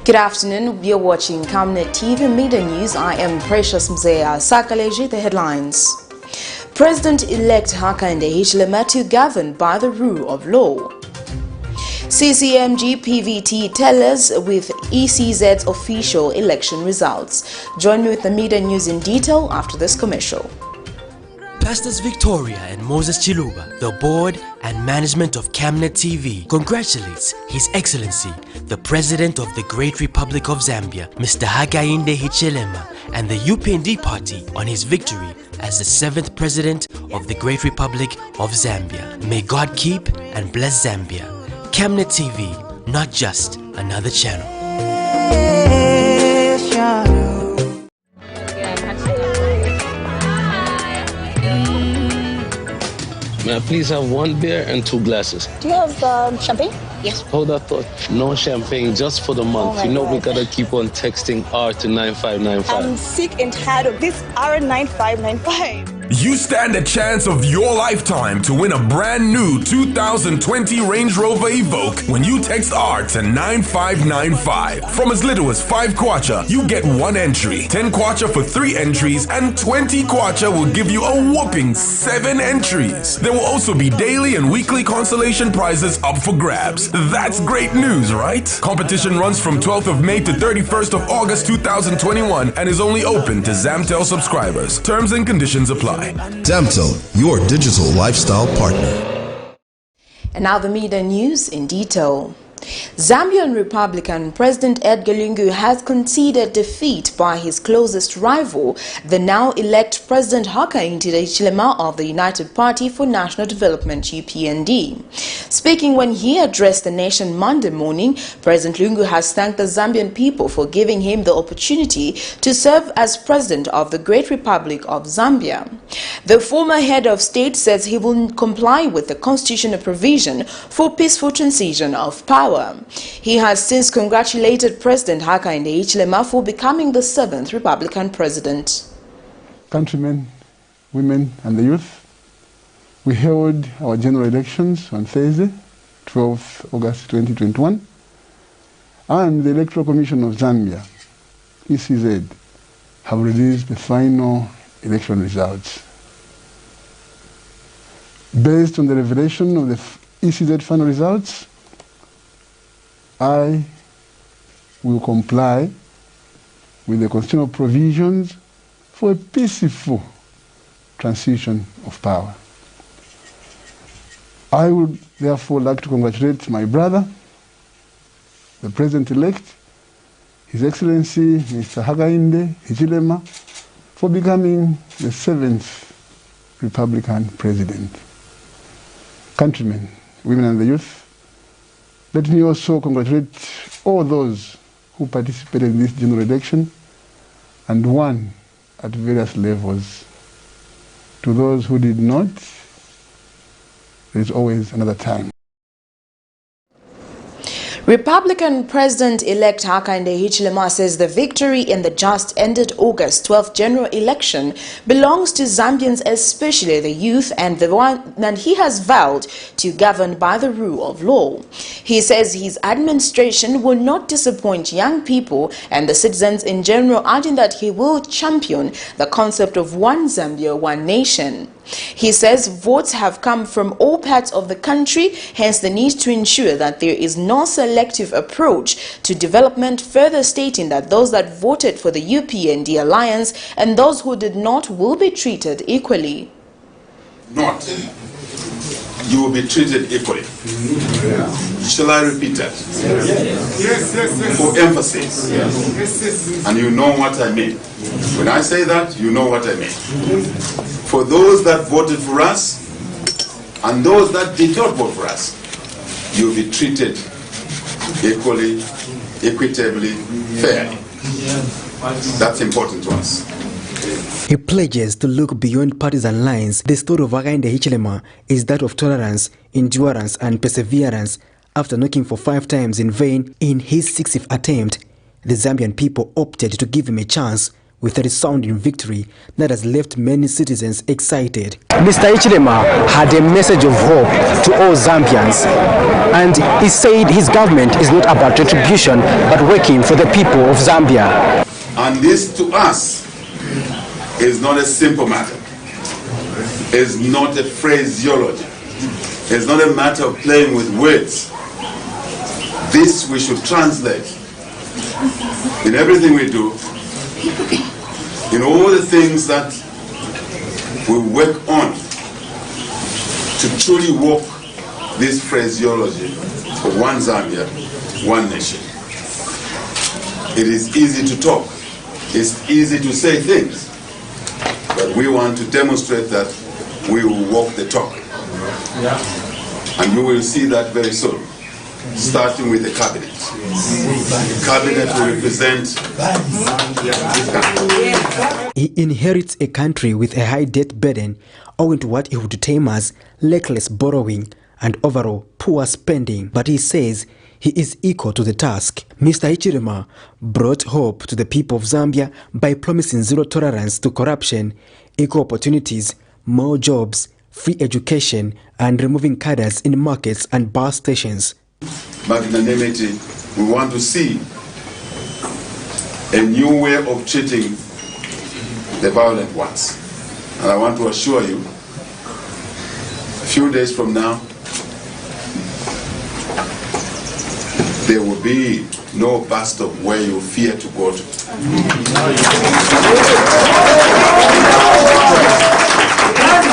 Good afternoon, you're watching Camnet TV Media News. I am Precious Mzea. Sakaleji, the headlines. President-elect HAKAINDE HICHILEMA to govern by the rule of law. CCMG PVT TALLIES with ECZ's official election results. Join me with the media news in detail after this commercial. Pastors Victoria and Moses Chiluba, the board and management of Camnet TV, congratulates His Excellency, the President of the Great Republic of Zambia, Mr. HAKAINDE HICHILEMA, and the UPND party on his victory as the 7th President of the Great Republic of Zambia. May God keep and bless Zambia. Camnet TV, not just another channel. May I please have 1 beer and 2 glasses? Do you have champagne? Yes. Hold that thought. No champagne, just for the month. Oh you know God. we gotta keep on texting R to 9595. I'm sick and tired of this R9595. You stand a chance of your lifetime to win a brand new 2020 Range Rover Evoque when you text R to 9595. From as little as 5 kwacha, you get 1 entry, 10 kwacha for 3 entries, and 20 kwacha will give you a whopping 7 entries. There will also be daily and weekly consolation prizes up for grabs. That's great news, right? Competition runs from 12th of May to 31st of August 2021 and is only open to Zamtel subscribers. Terms and conditions apply. Zamtel, your digital lifestyle partner. And now the media news in detail. Zambian Republican President Edgar Lungu has conceded defeat by his closest rival, the now-elect President HAKAINDE HICHILEMA of the United Party for National Development (UPND). Speaking when he addressed the nation Monday morning, President Lungu has thanked the Zambian people for giving him the opportunity to serve as President of the Great Republic of Zambia. The former head of state says he will comply with the constitutional provision for peaceful transition of power. He has since congratulated President HAKAINDE HICHILEMA for becoming the 7th Republican President. Countrymen, women and the youth, we held our general elections on Thursday, 12th August 2021, and the Electoral Commission of Zambia, ECZ, have released the final election results. Based on the revelation of the ECZ final results, I will comply with the constitutional provisions for a peaceful transition of power. I would therefore like to congratulate my brother, the President-elect, His Excellency Mr. HAKAINDE HICHILEMA, for becoming the 7th Republican President. Countrymen, women and the youth, let me also congratulate all those who participated in this general election and won at various levels. To those who did not, there is always another time. Republican President-elect HAKAINDE HICHILEMA says the victory in the just-ended August 12th general election belongs to Zambians, especially the youth, and he has vowed to govern by the rule of law. He says his administration will not disappoint young people and the citizens in general, adding that he will champion the concept of one Zambia, one nation. He says votes have come from all parts of the country, hence the need to ensure that there is no selective approach to development, further stating that those that voted for the UPND alliance and those who did not will be treated equally. Not. You will be treated equally. Shall I repeat that? Yes. For emphasis. Yes. And you know what I mean. When I say that, you know what I mean. For those that voted for us and those that did not vote for us, you will be treated equally, equitably, fairly. That's important to us. He pledges to look beyond partisan lines. The story of HAKAINDE HICHILEMA is that of tolerance, endurance and perseverance. After knocking for 5 times in vain in his 60th attempt, the Zambian people opted to give him a chance with a resounding victory that has left many citizens excited. Mr. HICHILEMA had a message of hope to all Zambians, and he said his government is not about retribution but working for the people of Zambia. And this to us is not a simple matter. It's not a phraseology. It's not a matter of playing with words. This we should translate in everything we do, in all the things that we work on to truly walk this phraseology of one Zambia, one nation. It is easy to talk, it's easy to say things, but we want to demonstrate that we will walk the talk. And you will see that very soon, starting with the cabinet. The cabinet will represent this country. He inherits a country with a high debt burden owing to what he would term as reckless borrowing and overall poor spending, but he says he is equal to the task. Mr. HICHILEMA brought hope to the people of Zambia by promising zero tolerance to corruption, equal opportunities, more jobs, free education, and removing cadres in markets and bus stations. Magnanimity, we want to see a new way of treating the violent ones. And I want to assure you, a few days from now, there will be no bus stop where you fear to go to.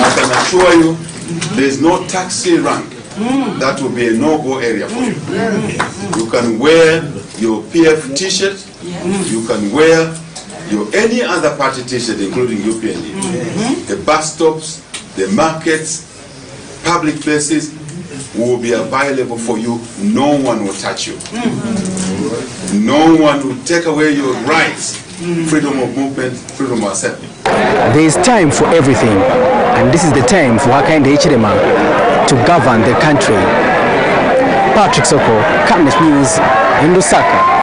I can assure you, there is no taxi rank that will be a no-go area for you. You can wear your PF t-shirt, you can wear your any other party t-shirt, including UPND. The bus stops, the markets, public places will be available for you. No one will touch you. No one will take away your rights, freedom of movement, freedom of assembly. There is time for everything, and this is the time for HAKAINDE HICHILEMA to govern the country. Patrick Soko, Camnet News in Lusaka.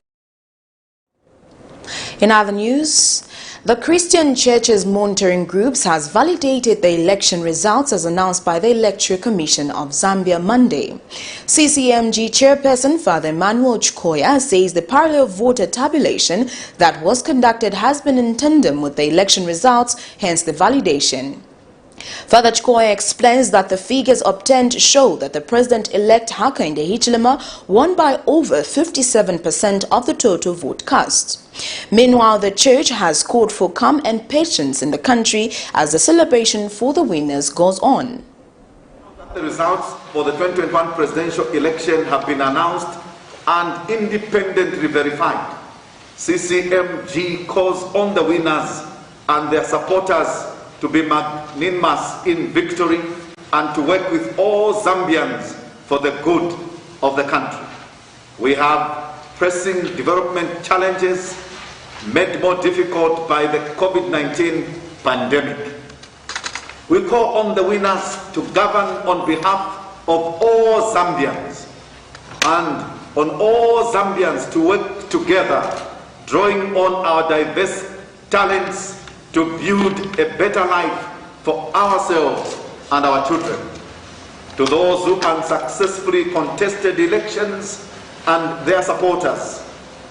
In other news, the Christian Churches Monitoring Groups has validated the election results as announced by the Electoral Commission of Zambia Monday. CCMG Chairperson Father Emmanuel Chikoya says the parallel voter tabulation that was conducted has been in tandem with the election results, hence the validation. Father Chikoya explains that the figures obtained show that the President-elect HAKAINDE HICHILEMA won by over 57% of the total vote cast. Meanwhile, the church has called for calm and patience in the country as the celebration for the winners goes on. The results for the 2021 presidential election have been announced and independently verified. CCMG calls on the winners and their supporters to be magnanimous in victory and to work with all Zambians for the good of the country. We have pressing development challenges made more difficult by the COVID-19 pandemic. We call on the winners to govern on behalf of all Zambians and on all Zambians to work together, drawing on our diverse talents to build a better life for ourselves and our children. To those who unsuccessfully contested elections and their supporters,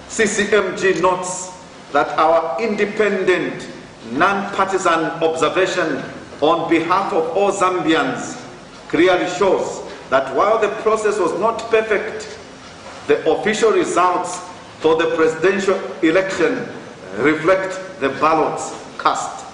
CCMG notes that our independent, non-partisan observation on behalf of all Zambians clearly shows that while the process was not perfect, the official results for the presidential election reflect the ballots cast.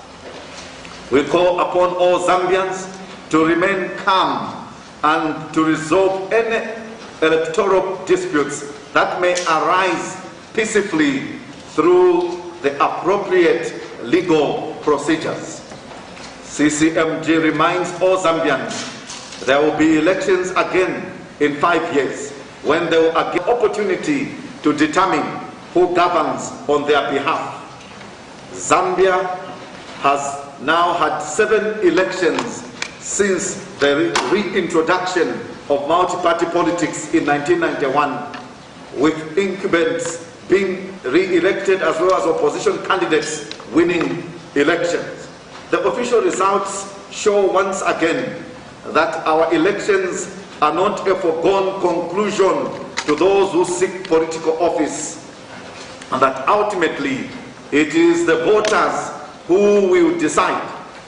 We call upon all Zambians to remain calm and to resolve any electoral disputes that may arise peacefully through the appropriate legal procedures. CCMG reminds all Zambians there will be elections again in 5 years when there will be opportunity to determine who governs on their behalf. Zambia has now had 7 elections since the reintroduction of multi-party politics in 1991, with incumbents being re-elected as well as opposition candidates winning elections. The official results show once again that our elections are not a foregone conclusion to those who seek political office, and that ultimately it is the voters who will decide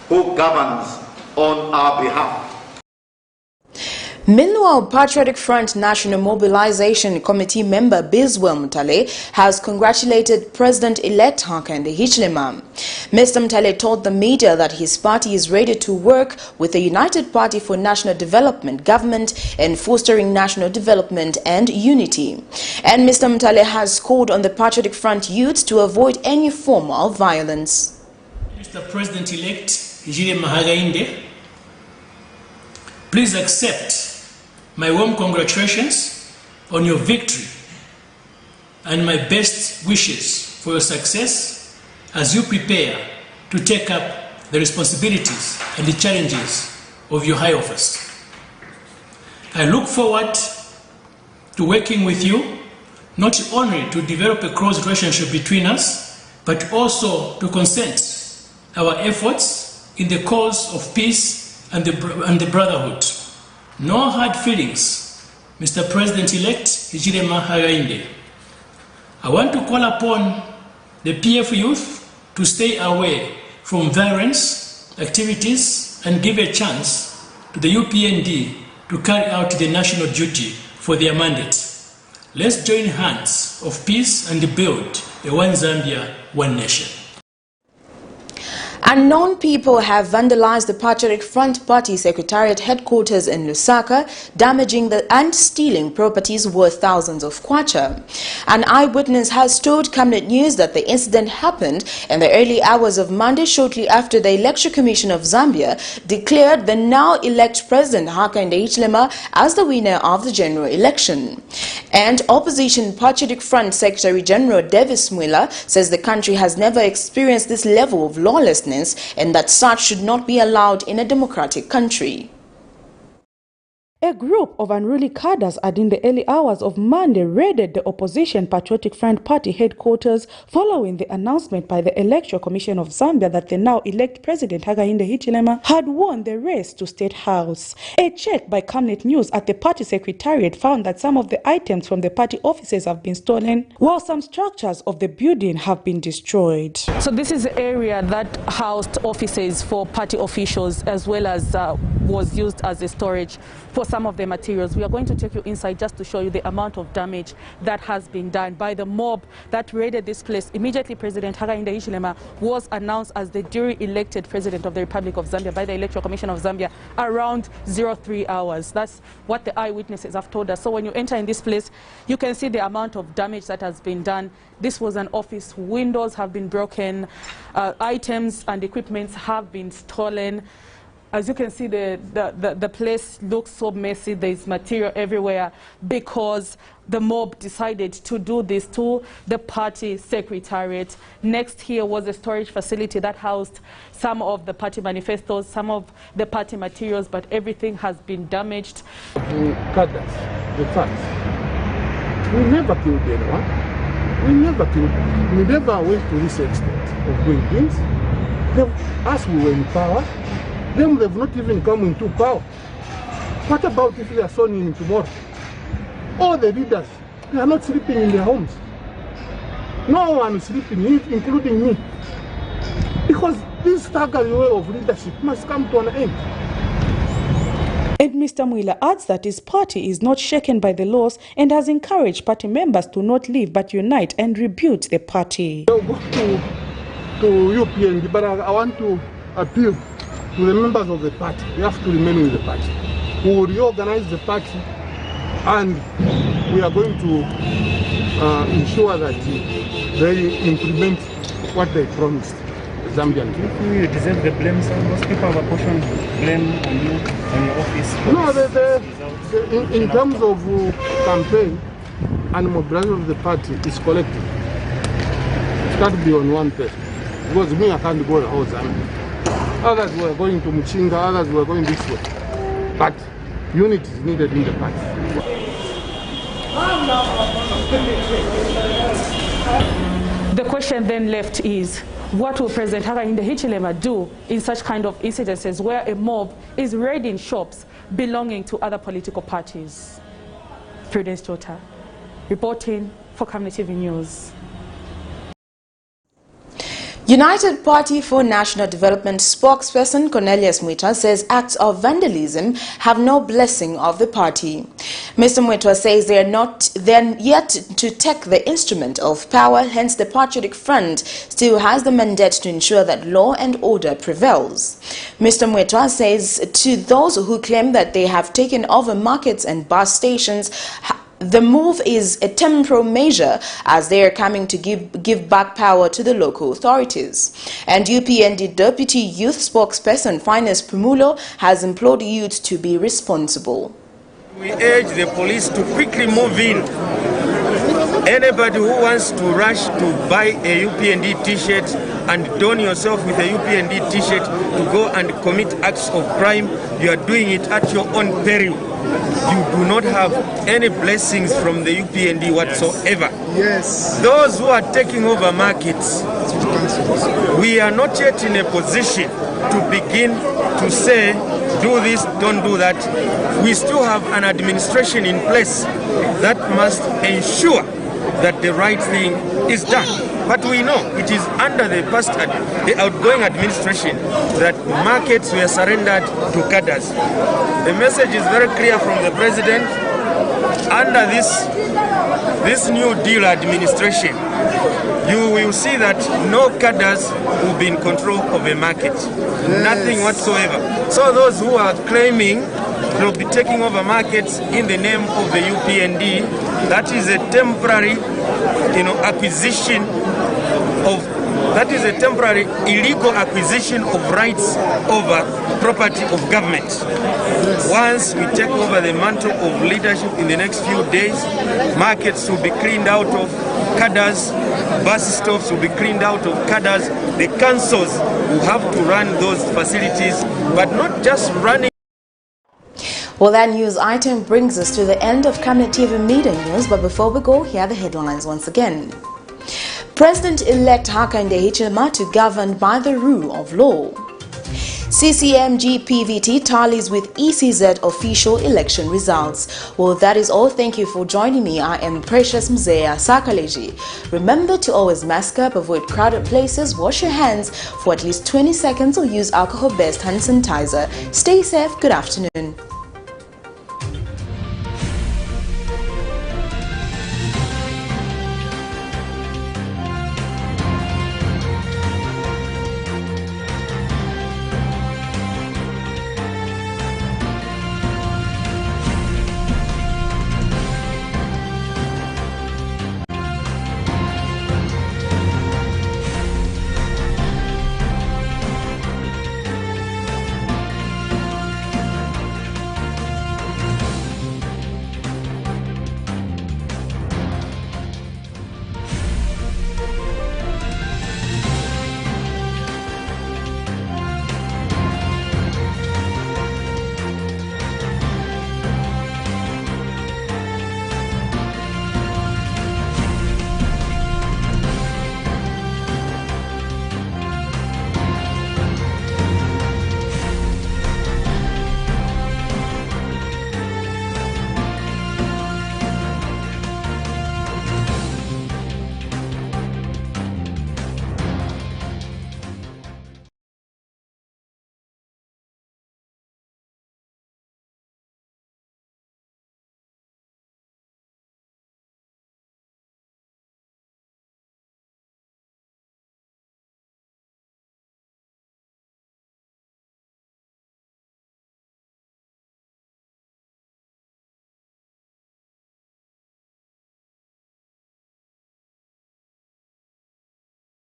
who governs on our behalf. Meanwhile, Patriotic Front National Mobilization Committee member Biswell Mutale has congratulated President-elect HAKAINDE HICHILEMA. Mr. Mutale told the media that his party is ready to work with the United Party for National Development government in fostering national development and unity. And Mr. Mutale has called on the Patriotic Front youth to avoid any form of violence. Mr. President-elect HICHILEMA HAKAINDE, please accept my warm congratulations on your victory and my best wishes for your success as you prepare to take up the responsibilities and the challenges of your high office. I look forward to working with you, not only to develop a close relationship between us, but also to consent our efforts in the cause of peace and the brotherhood. No hard feelings, Mr. President-elect HICHILEMA HAKAINDE. I want to call upon the PF youth to stay away from violence activities and give a chance to the UPND to carry out the national duty for their mandate. Let's join hands of peace and build a one Zambia, one nation. Unknown people have vandalized the Patriotic Front Party Secretariat headquarters in Lusaka, damaging and stealing properties worth thousands of kwacha. An eyewitness has told Camnet News that the incident happened in the early hours of Monday, shortly after the Election Commission of Zambia declared the now-elect President HAKAINDE HICHILEMA as the winner of the general election. And Opposition Patriotic Front Secretary General Davis Mwila says the country has never experienced this level of lawlessness and that such should not be allowed in a democratic country. A group of unruly cadres had in the early hours of Monday raided the opposition Patriotic Front Party headquarters following the announcement by the Electoral Commission of Zambia that the now-elect President HAKAINDE HICHILEMA had won the race to State House. A check by Camnet News at the party secretariat found that some of the items from the party offices have been stolen, while some structures of the building have been destroyed. So this is the area that housed offices for party officials as well as was used as a storage for some of the materials. We are going to take you inside just to show you the amount of damage that has been done by the mob that raided this place. Immediately, President HAKAINDE HICHILEMA was announced as the duly-elected President of the Republic of Zambia by the Electoral Commission of Zambia around 03 hours. That's what the eyewitnesses have told us. So when you enter in this place, you can see the amount of damage that has been done. This was an office. Windows have been broken. Items and equipment have been stolen. As you can see, the place looks so messy. There's material everywhere because the mob decided to do this to the party secretariat. Next here was a storage facility that housed some of the party manifestos, some of the party materials, but everything has been damaged. The cadres, the facts. We never killed anyone. We never killed. We never went to this extent of doing things. As we were in power, them they've not even come into power. What about if they are sworn in tomorrow? All the leaders, they are not sleeping in their homes. No one is sleeping, including me. Because this staggered way of leadership must come to an end. And Mr. Mwila adds that his party is not shaken by the loss and has encouraged party members to not leave but unite and rebuild the party. I'll go to UPND, but I want to appeal to the members of the party. We have to remain with the party. We will reorganize the party and we are going to ensure that they implement what they promised the Zambian people. You deserve the blame, so most people have apportioned blame on you, on your office. No, in terms of campaign and mobilization of the party is collective. It can't be on one person. Because me, I can't go the whole Zambia. Others were going to Muchinga, others were going this way. But unity is needed in the party. The question then left is, What will President HAKAINDE HICHILEMA do in such kind of incidences where a mob is raiding shops belonging to other political parties? Prudence Jota, reporting for Camnet TV News. United Party for National Development spokesperson Cornelius Mwita says acts of vandalism have no blessing of the party. Mr. Mwita says they are yet to take the instrument of power, hence the Patriotic Front still has the mandate to ensure that law and order prevails. Mr. Mwita says to those who claim that they have taken over markets and bus stations, the move is a temporal measure as they are coming to give back power to the local authorities. And UPND Deputy Youth Spokesperson Finance Pumulo has implored youth to be responsible. We urge the police to quickly move in. Anybody who wants to rush to buy a UPND t-shirt and don yourself with a UPND t-shirt to go and commit acts of crime, you are doing it at your own peril. You do not have any blessings from the UPND whatsoever. Yes. Those who are taking over markets, we are not yet in a position to begin to say, do this, don't do that. We still have an administration in place that must ensure that the right thing is done. But we know it is under the outgoing administration that markets were surrendered to cadres. The message is very clear from the president. Under this new deal administration, you will see that no cadres will be in control of a market. Yes. Nothing whatsoever. So those who are claiming they'll be taking over markets in the name of the UPND, that is a temporary, acquisition of, that is a temporary illegal acquisition of rights over property of government. Yes. Once we take over the mantle of leadership in the next few days, markets will be cleaned out of cadres, bus stops will be cleaned out of cadres, the councils will have to run those facilities, but not just running. Well, that news item brings us to the end of Camnet TV Media News, but before we go, here are the headlines once again. President-elect HAKAINDE HICHILEMA to govern by the rule of law. CCMG PVT tallies with ECZ official election results. Well, that is all. Thank you for joining me. I am Precious Mzea Sakaleji. Remember to always mask up, avoid crowded places, wash your hands for at least 20 seconds or use alcohol-based hand sanitizer. Stay safe. Good afternoon.